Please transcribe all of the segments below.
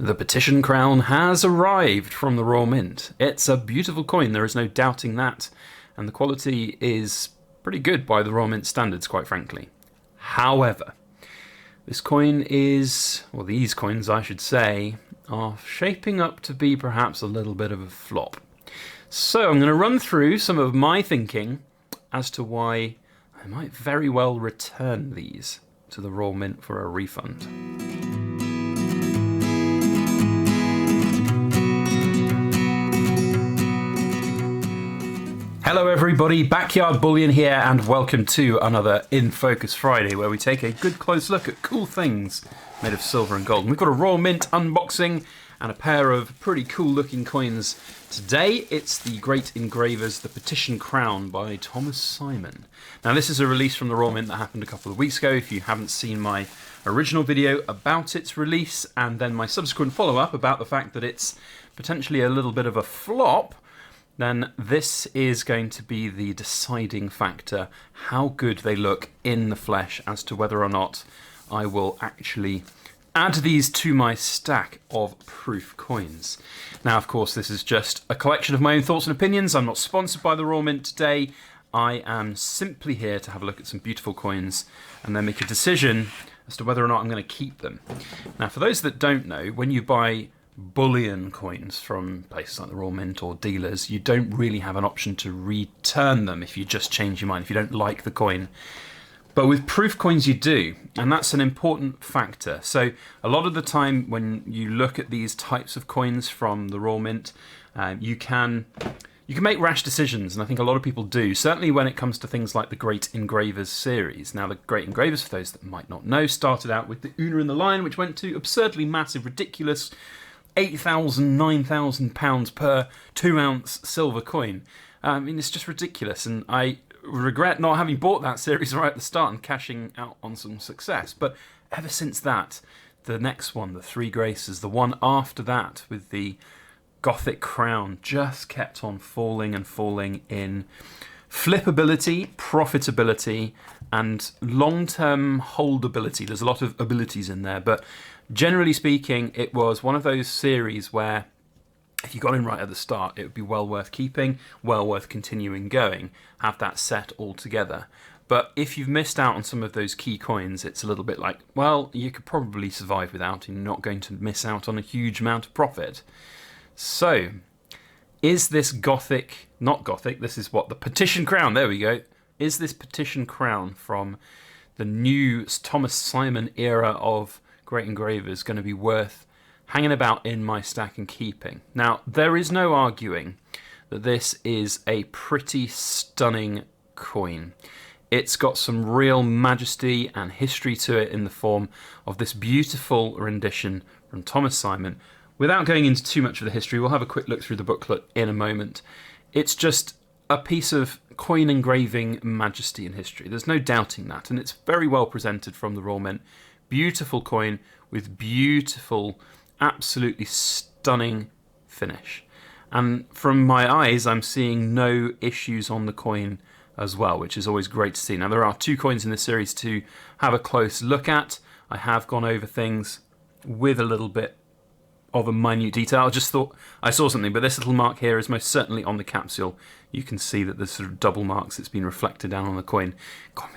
The Petition Crown has arrived from the Royal Mint. It's a beautiful coin, there is no doubting that, and the quality is pretty good by the Royal Mint standards, quite frankly. However, this coin is, or these coins I should say, are shaping up to be perhaps a little bit of a flop. So I'm going to run through some of my thinking as to why I might very well return these to the Royal Mint for a refund. Hello everybody, Backyard Bullion here, and welcome to another In Focus Friday, where we take a good close look at cool things made of silver and gold. And we've got a Royal Mint unboxing and a pair of pretty cool looking coins today. It's the Great Engravers, the Petition Crown by Thomas Simon. Now this is a release from the Royal Mint that happened a couple of weeks ago. If you haven't seen my original video about its release and then my subsequent follow-up about the fact that it's potentially a little bit of a flop, then this is going to be the deciding factor, how good they look in the flesh, as to whether or not I will actually add these to my stack of proof coins. Now, of course, this is just a collection of my own thoughts and opinions. I'm not sponsored by the Royal Mint today. I am simply here to have a look at some beautiful coins and then make a decision as to whether or not I'm going to keep them. Now, for those that don't know, when you buy bullion coins from places like the Royal Mint or dealers, you don't really have an option to return them if you just change your mind, if you don't like the coin. But with proof coins you do, and that's an important factor. So a lot of the time when you look at these types of coins from the Royal Mint, you can make rash decisions, and I think a lot of people do, certainly when it comes to things like the Great Engravers series. Now, the Great Engravers, for those that might not know, started out with the Una and the Lion, which went to absurdly massive, ridiculous £8,000, £9,000 per 2-ounce silver coin. I mean, it's just ridiculous, and I regret not having bought that series right at the start and cashing out on some success. But ever since that, the next one, the Three Graces, the one after that with the Gothic crown, just kept on falling and falling in flippability, profitability, and long-term holdability. There's a lot of abilities in there, but generally speaking, it was one of those series where if you got in right at the start, it would be well worth keeping, well worth continuing going, have that set all together. But if you've missed out on some of those key coins, it's a little bit like, well, you could probably survive without, and you're not going to miss out on a huge amount of profit. So, is this Gothic, not Gothic, this is what, the Petition Crown, there we go. Is this Petition Crown from the new Thomas Simon era of Great Engravers going to be worth hanging about in my stack and keeping? Now, there is no arguing that this is a pretty stunning coin. It's got some real majesty and history to it in the form of this beautiful rendition from Thomas Simon. Without going into too much of the history, we'll have a quick look through the booklet in a moment. It's just a piece of coin engraving majesty and history. There's no doubting that, and it's very well presented from the Royal Mint. Beautiful coin with beautiful, absolutely stunning finish. And from my eyes, I'm seeing no issues on the coin as well, which is always great to see. Now, there are two coins in this series to have a close look at. I have gone over things with a little bit of a minute detail. I just thought I saw something, but this little mark here is most certainly on the capsule. You can see that there's sort of double marks that's been reflected down on the coin.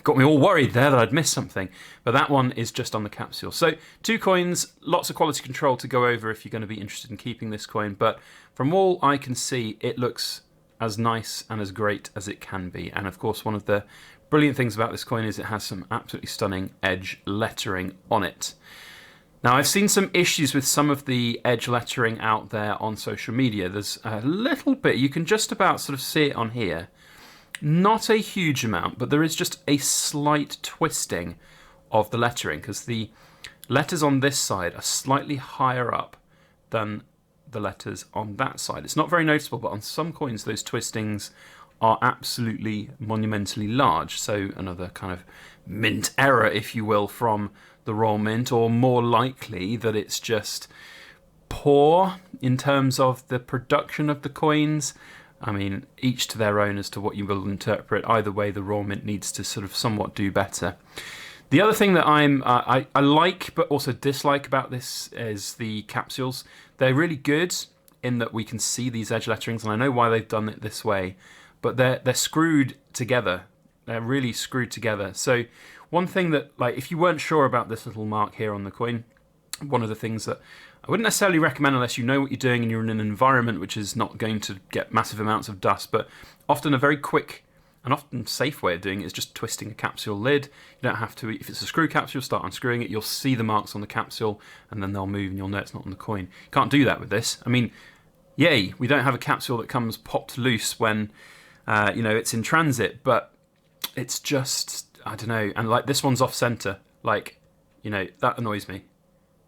Got me all worried there that I'd missed something, but that one is just on the capsule. So two coins, lots of quality control to go over if you're going to be interested in keeping this coin, but from all I can see, it looks as nice and as great as it can be. And of course, one of the brilliant things about this coin is it has some absolutely stunning edge lettering on it. Now, I've seen some issues with some of the edge lettering out there on social media. There's a little bit, you can just about sort of see it on here. Not a huge amount, but there is just a slight twisting of the lettering, because the letters on this side are slightly higher up than the letters on that side. It's not very noticeable, but on some coins, those twistings are absolutely monumentally large. So another kind of mint error, if you will, from the Royal Mint, or more likely that it's just poor in terms of the production of the coins. I mean, each to their own as to what you will interpret. Either way, the Royal Mint needs to sort of somewhat do better. The other thing that I like but also dislike about this is the capsules. They're really good in that we can see these edge letterings, and I know why they've done it this way, but they're screwed together. They're really screwed together. So one thing that, like, if you weren't sure about this little mark here on the coin, one of the things that I wouldn't necessarily recommend unless you know what you're doing and you're in an environment which is not going to get massive amounts of dust, but often a very quick and often safe way of doing it is just twisting a capsule lid. You don't have to, if it's a screw capsule, start unscrewing it, you'll see the marks on the capsule and then they'll move and you'll know it's not on the coin. You can't do that with this. I mean, yay, we don't have a capsule that comes popped loose when it's in transit, but it's just, I don't know, and like this one's off center, like, that annoys me.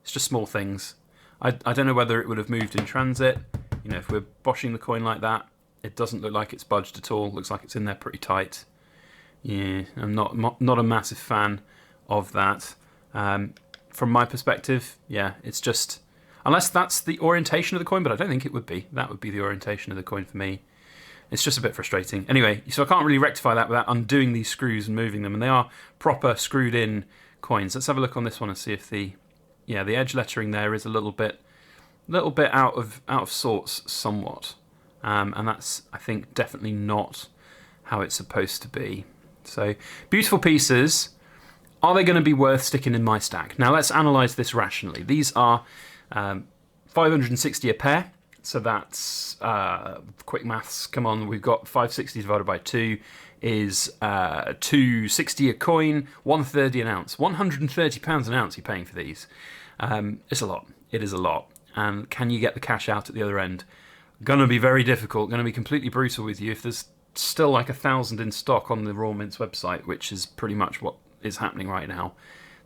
It's just small things. I don't know whether it would have moved in transit. If we're boshing the coin like that, it doesn't look like it's budged at all. It looks like it's in there pretty tight. Yeah, I'm not a massive fan of that. From my perspective, yeah, it's just, unless that's the orientation of the coin, but I don't think it would be. That would be the orientation of the coin for me. It's just a bit frustrating. Anyway, so I can't really rectify that without undoing these screws and moving them, and they are proper screwed in coins. Let's have a look on this one and see if the edge lettering there is a little bit out of sorts somewhat. And that's, I think, definitely not how it's supposed to be. So, beautiful pieces. Are they going to be worth sticking in my stack? Now, let's analyse this rationally. These are 560 a pair. So that's, quick maths, come on, we've got 560 divided by 2 is 260 a coin, 130 an ounce. £130 an ounce you're paying for these. It's a lot. It is a lot. And can you get the cash out at the other end? Going to be very difficult, going to be completely brutal with you if there's still like 1,000 in stock on the Raw Mint's website, which is pretty much what is happening right now.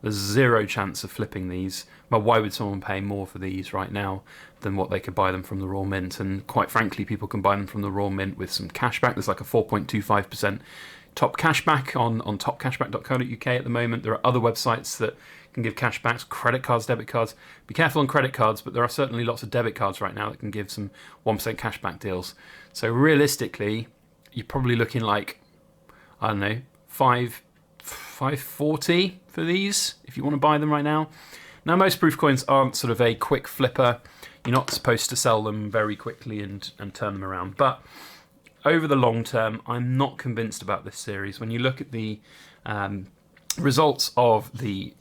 There's zero chance of flipping these. But why would someone pay more for these right now than what they could buy them from the Raw Mint? And quite frankly, people can buy them from the Raw Mint with some cashback. There's like a 4.25% top cashback on topcashback.co.uk at the moment. There are other websites that can give cashbacks, credit cards, debit cards. Be careful on credit cards, but there are certainly lots of debit cards right now that can give some 1% cashback deals. So realistically, you're probably looking like, I don't know, $5.40 for these if you want to buy them right now. Now, most proof coins aren't sort of a quick flipper. You're not supposed to sell them very quickly and turn them around. But over the long term, I'm not convinced about this series. When you look at the results of the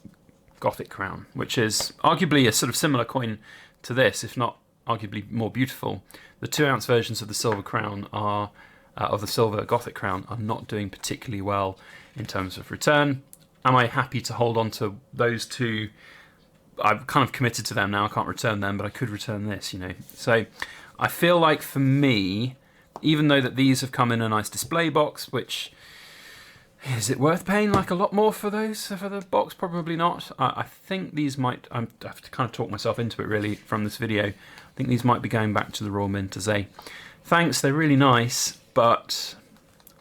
Gothic Crown, which is arguably a sort of similar coin to this, if not arguably more beautiful, the 2-ounce versions of the silver crown of the silver Gothic Crown are not doing particularly well in terms of return. Am I happy to hold on to those two? I've kind of committed to them now. I can't return them, but I could return this, So I feel like for me, even though that these have come in a nice display box, which, is it worth paying like a lot more for those, for the box? Probably not. I think these might, I have to kind of talk myself into it really from this video. I think these might be going back to the Raw Mint as a thanks. They're really nice, but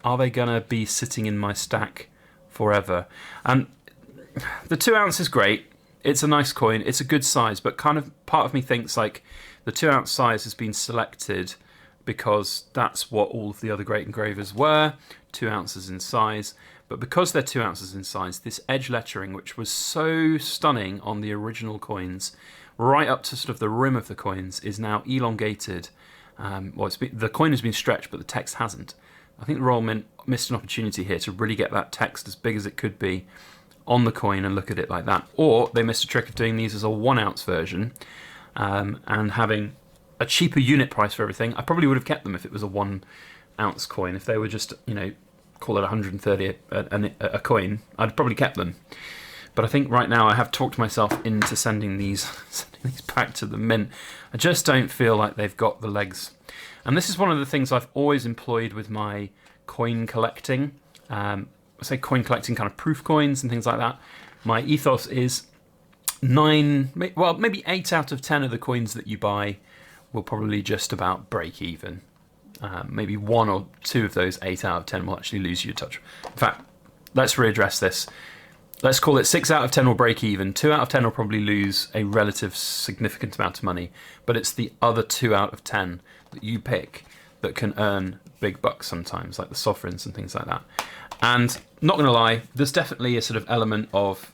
are they going to be sitting in my stack forever? And the 2 ounce is great. It's a nice coin. It's a good size, but kind of part of me thinks like the 2 ounce size has been selected because that's what all of the other Great Engravers were, 2 ounces in size. But because they're 2 ounces in size, this edge lettering, which was so stunning on the original coins, right up to sort of the rim of the coins, is now elongated. The coin has been stretched, but the text hasn't. I think the Royal Mint missed an opportunity here to really get that text as big as it could be on the coin and look at it like that. Or they missed a trick of doing these as a 1 ounce version and having a cheaper unit price for everything. I probably would have kept them if it was a 1 ounce coin. If they were just, call it 130 a coin, I'd probably kept them. But I think right now I have talked myself into sending these back to the Mint. I just don't feel like they've got the legs. And this is one of the things I've always employed with my coin collecting. I say coin collecting, kind of proof coins and things like that. My ethos is maybe 8 out of 10 of the coins that you buy will probably just about break even. Maybe 1 or 2 of those 8 out of 10 will actually lose you a touch. In fact, let's readdress this. Let's call it 6 out of 10 will break even. 2 out of 10 will probably lose a relative significant amount of money. But it's the other 2 out of 10 that you pick that can earn big bucks sometimes, like the sovereigns and things like that. And not going to lie, there's definitely a sort of element of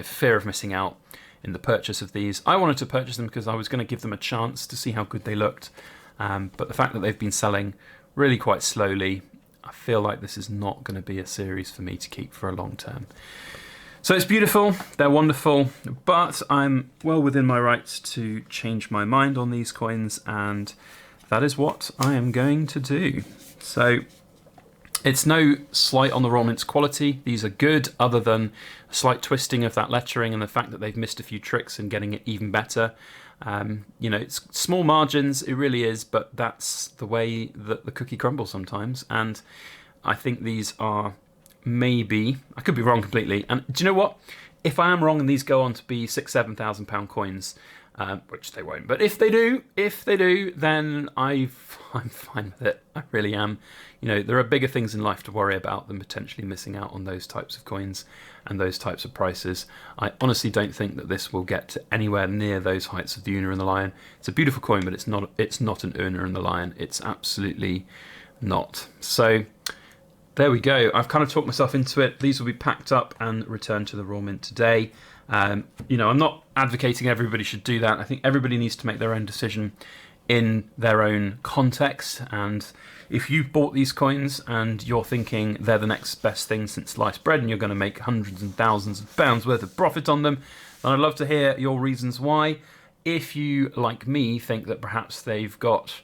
fear of missing out in the purchase of these. I wanted to purchase them because I was going to give them a chance to see how good they looked. But the fact that they've been selling really quite slowly, I feel like this is not going to be a series for me to keep for a long term. So it's beautiful, they're wonderful, but I'm well within my rights to change my mind on these coins, and that is what I am going to do. So it's no slight on the Royal Mint's quality. These are good, other than a slight twisting of that lettering and the fact that they've missed a few tricks in getting it even better. It's small margins, it really is, but that's the way that the cookie crumbles sometimes. And I think these are maybe, I could be wrong completely. And do you know what? If I am wrong and these go on to be £6,000-7,000 coins, which they won't, but if they do, then I'm fine with it. I really am. There are bigger things in life to worry about than potentially missing out on those types of coins and those types of prices. I honestly don't think that this will get to anywhere near those heights of the Una and the Lion. It's a beautiful coin, but it's not an Una and the Lion. It's absolutely not. So there we go. I've kind of talked myself into it. These will be packed up and returned to the Royal Mint today. I'm not advocating everybody should do that. I think everybody needs to make their own decision in their own context. And if you've bought these coins and you're thinking they're the next best thing since sliced bread and you're going to make hundreds and thousands of pounds worth of profit on them, then I'd love to hear your reasons why. If you, like me, think that perhaps they've got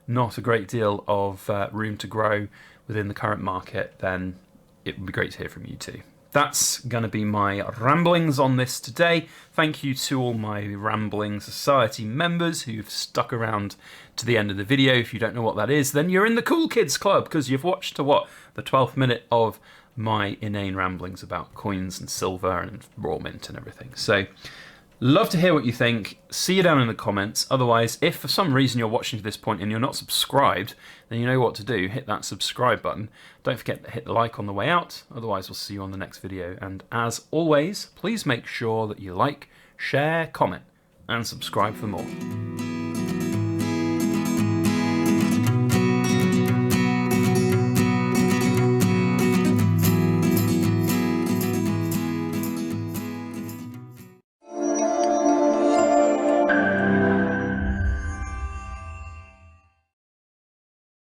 not a great deal of room to grow within the current market, then it would be great to hear from you too. That's going to be my ramblings on this today. Thank you to all my Rambling Society members who've stuck around to the end of the video. If you don't know what that is, then you're in the Cool Kids Club, because you've watched to the 12th minute of my inane ramblings about coins and silver and Royal Mint and everything. So love to hear what you think. See you down in the comments. Otherwise, if for some reason you're watching to this point and you're not subscribed, then you know what to do. Hit that subscribe button. Don't forget to hit the like on the way out. Otherwise, we'll see you on the next video. And as always, please make sure that you like, share, comment, and subscribe for more.